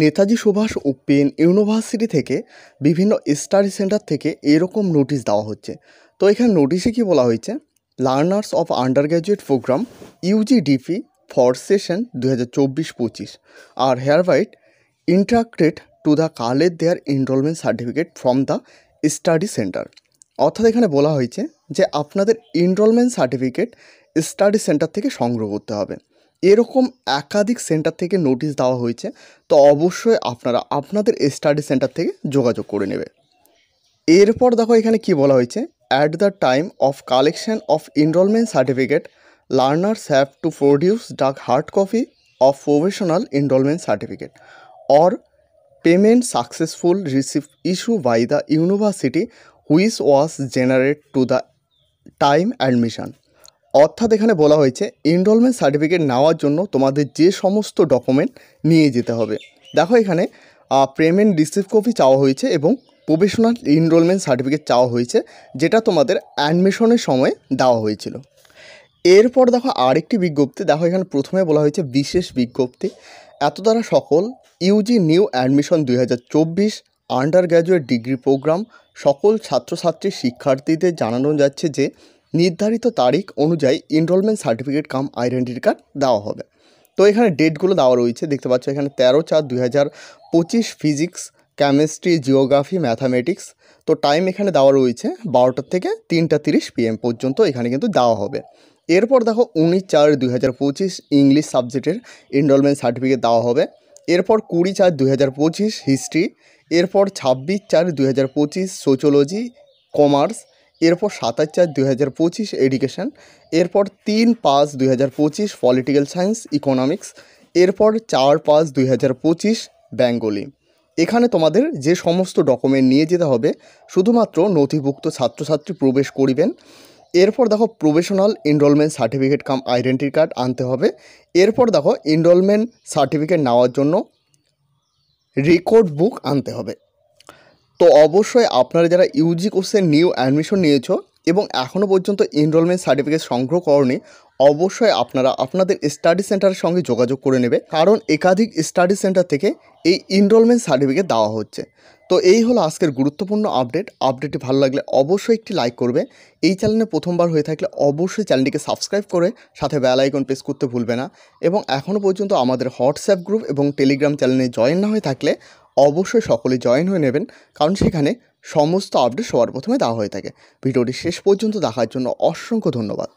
Netaji Subhash open university থেকে বিভিন্ন study centre থেকে এরকম নোটিশ দেওয়া হচ্ছে। তো এখানে নোটিশে কি বলা হয়েছে, learners of under graduate programme UGDP for session 2024-25 are hereby instructed to the collect their enrolment certificate from the study centre. অর্থাৎ এখানে বলা হয়েছে যে আপনাদের এনরোলমেন্ট সার্টিফিকেট স্টাডি সেন্টার থেকে সংগ্রহ করতে হবে। এরকম একাধিক সেন্টার থেকে নোটিশ দেওয়া হয়েছে, তো অবশ্যই আপনারা আপনাদের স্টাডি সেন্টার থেকে যোগাযোগ করে নেবে। এরপর দেখো এখানে কি বলা হয়েছে, at the time of collection of enrolment certificate learners have to produce the hard copy of professional enrolment certificate or payment successful receipt issue by the university which was generate to the time admission. অর্থাৎ এখানে বলা হয়েছে enrolment certificate নেওয়ার জন্য তোমাদের যে সমস্ত document নিয়ে যেতে হবে। দেখো এখানে পেমেন্ট রিসিপ্ট কপি চাওয়া হয়েছে এবং প্রফেশনাল এনরোলমেন্ট সার্টিফিকেট চাওয়া হয়েছে, যেটা তোমাদের অ্যাডমিশনের সময় দেওয়া হয়েছিল। এরপর দেখো আরেকটি বিজ্ঞপ্তি, দেখো এখানে প্রথমে বলা হয়েছে বিশেষ বিজ্ঞপ্তি, এত দ্বারা সকল UG new admission 2024 undergraduate degree programme সকল ছাত্রছাত্রী শিক্ষার্থীদের জানানো যাচ্ছে যে নির্ধারিত তারিখ অনুযায়ী enrolment certificate cum identity card দেওয়া হবে। তো এখানে ডেটগুলো দেওয়া রয়েছে, দেখতে পাচ্ছ এখানে 13/4/2025 ফিজিক্স, কেমিস্ট্রি, জিওগ্রাফি, ম্যাথামেটিক্স। তো টাইম এখানে দেওয়া রয়েছে 12টা থেকে 3:30 PM পর্যন্ত এখানে কিন্তু দেওয়া হবে। এরপর দেখো 19/4/2025 ইংলিশ সাবজেক্টের এনরোলমেন্ট সার্টিফিকেট দেওয়া হবে। এরপর 20/4/2025 হিস্ট্রি, এরপর 26/4/2025 সোচিওলজি, কমার্স, এরপর 27/4/2025 এডুকেশন, এরপর 3/5/2025 পলিটিক্যাল সায়েন্স, ইকোনমিক্স, এরপর 4/5/2025 বেঙ্গলি। এখানে তোমাদের যে সমস্ত ডকুমেন্ট নিয়ে যেতে হবে, শুধুমাত্র নথিভুক্ত ছাত্রছাত্রী প্রবেশ করিবেন। এরপর দেখো professional enrolment certificate cum identity card আনতে হবে। এরপর দেখো এনরোলমেন্ট সার্টিফিকেট নেওয়ার জন্য রেকর্ড বুক আনতে হবে। তো অবশ্যই আপনারা যারা ইউজি কোর্সে নিউ অ্যাডমিশন নিয়েছো এবং এখনও পর্যন্ত এনরোলমেন্ট সার্টিফিকেট সংগ্রহ করনি, অবশ্যই আপনারা আপনাদের স্টাডি সেন্টারের সঙ্গে যোগাযোগ করে নেবে, কারণ একাধিক স্টাডি সেন্টার থেকে এই এনরোলমেন্ট সার্টিফিকেট দেওয়া হচ্ছে। তো এই হলো আজকের গুরুত্বপূর্ণ আপডেটটি ভালো লাগলে অবশ্যই একটি লাইক করবে। এই চ্যানেলে প্রথমবার হয়ে থাকলে অবশ্যই চ্যানেলটিকে সাবস্ক্রাইব করে সাথে বেল আইকন প্রেস করতে ভুলবে না। এবং এখনও পর্যন্ত আমাদের হোয়াটসঅ্যাপ গ্রুপ এবং টেলিগ্রাম চ্যানেলে জয়েন না হয়ে থাকলে অবশ্যই সকলে জয়েন হয়ে নেবেন, কারণ সেখানে সমস্ত আপডেট সবার প্রথমে দেওয়া হয়ে থাকে। ভিডিওটি শেষ পর্যন্ত দেখার জন্য অসংখ্য ধন্যবাদ।